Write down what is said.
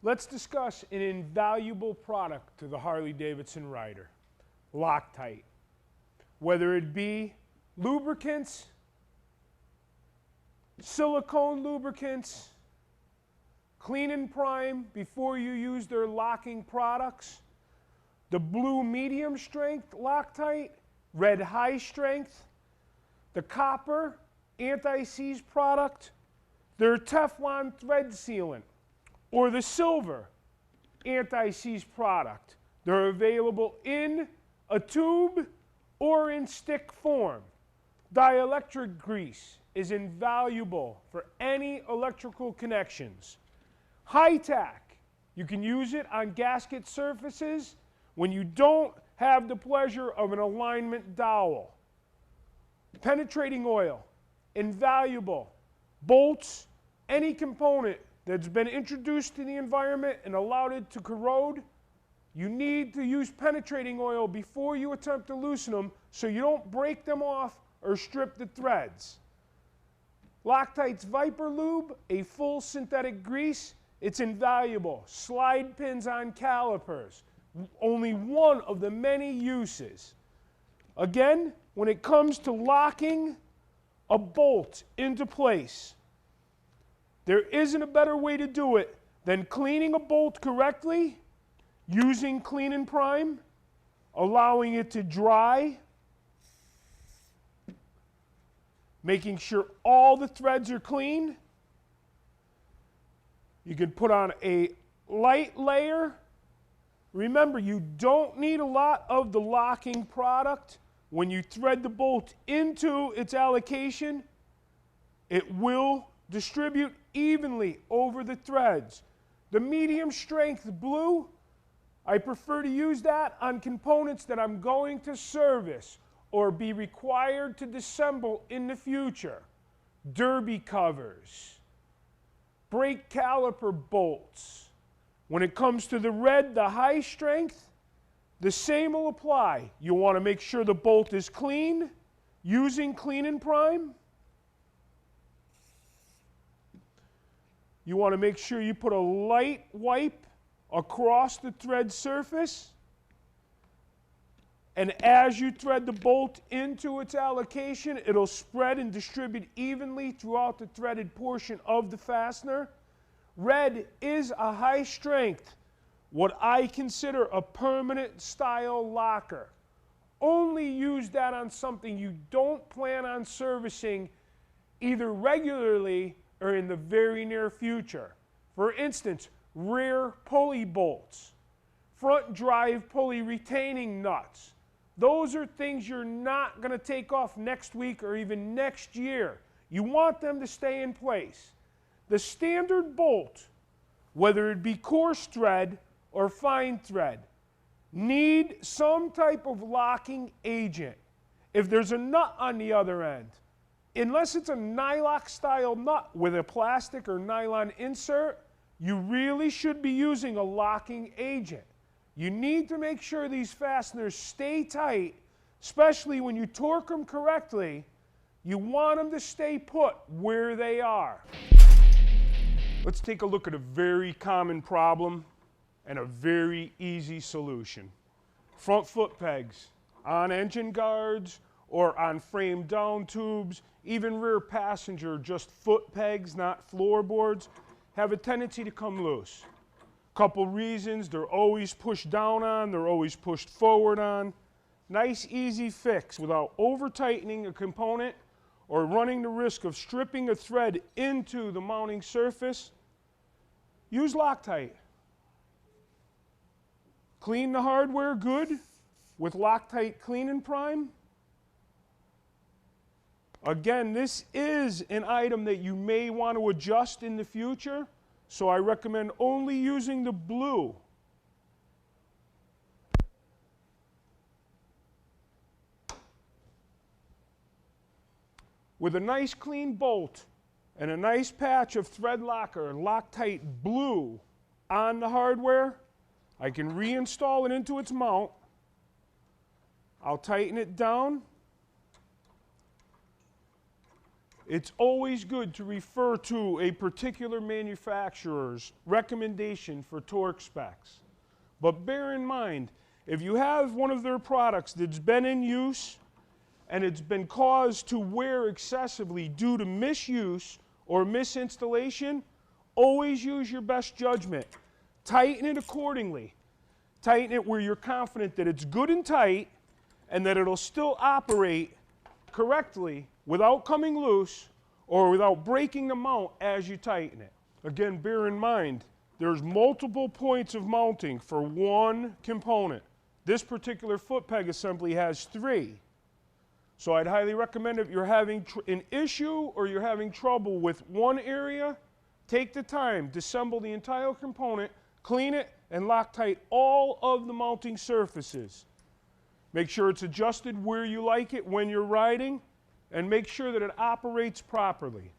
Let's discuss an invaluable product to the Harley-Davidson rider, Loctite. Whether it be lubricants, silicone lubricants, clean and prime before you use their locking products, the blue medium strength Loctite, red high strength, the copper anti-seize product, their Teflon thread sealant, or the silver anti-seize product. They're available in a tube or in stick form. Dielectric grease is invaluable for any electrical connections. High tack, you can use it on gasket surfaces when you don't have the pleasure of an alignment dowel. Penetrating oil, invaluable. Bolts, any component that's been introduced to the environment and allowed it to corrode, you need to use penetrating oil before you attempt to loosen them so you don't break them off or strip the threads. Loctite's Viper Lube, a full synthetic grease, it's invaluable. Slide pins on calipers, only one of the many uses. Again, when it comes to locking a bolt into place, there isn't a better way to do it than cleaning a bolt correctly, using Clean and Prime, allowing it to dry, making sure all the threads are clean. You can put on a light layer. Remember, you don't need a lot of the locking product. When you thread the bolt into its allocation, it will distribute evenly over the threads. The medium strength blue, I prefer to use that on components that I'm going to service or be required to disassemble in the future. Derby covers, brake caliper bolts. When it comes to the red, the high strength, the same will apply. You want to make sure the bolt is clean, using Clean and Prime. You want to make sure you put a light wipe across the thread surface. And as you thread the bolt into its allocation, it'll spread and distribute evenly throughout the threaded portion of the fastener. Red is a high strength, what I consider a permanent style locker. Only use that on something you don't plan on servicing either regularly or in the very near future. For instance, rear pulley bolts, front drive pulley retaining nuts. Those are things you're not going to take off next week or even next year. You want them to stay in place. The standard bolt, whether it be coarse thread or fine thread, need some type of locking agent. If there's a nut on the other end, unless it's a nylock style nut with a plastic or nylon insert, you really should be using a locking agent. You need to make sure these fasteners stay tight, especially when you torque them correctly. You want them to stay put where they are. Let's take a look at a very common problem and a very easy solution. Front foot pegs on engine guards or on frame down tubes, even rear passenger, just foot pegs, not floorboards, have a tendency to come loose. Couple reasons: they're always pushed down on, they're always pushed forward on. Nice easy fix without over tightening a component or running the risk of stripping a thread into the mounting surface. Use Loctite. Clean the hardware good with Loctite Clean and Prime. Again, this is an item that you may want to adjust in the future, so I recommend only using the blue. With a nice clean bolt and a nice patch of Threadlocker Loctite blue on the hardware, I can reinstall it into its mount. I'll tighten it down. it's always good to refer to a particular manufacturer's recommendation for torque specs. But bear in mind, if you have one of their products that's been in use and it's been caused to wear excessively due to misuse or misinstallation, always use your best judgment. Tighten it accordingly. Tighten it where you're confident that it's good and tight and that it'll still operate correctly without coming loose or without breaking the mount as you tighten it. Again, bear in mind, there's multiple points of mounting for one component. This particular foot peg assembly has 3. So I'd highly recommend if you're having an issue or you're having trouble with one area, take the time, disassemble the entire component, clean it, and Loctite all of the mounting surfaces. Make sure it's adjusted where you like it when you're riding, and make sure that it operates properly.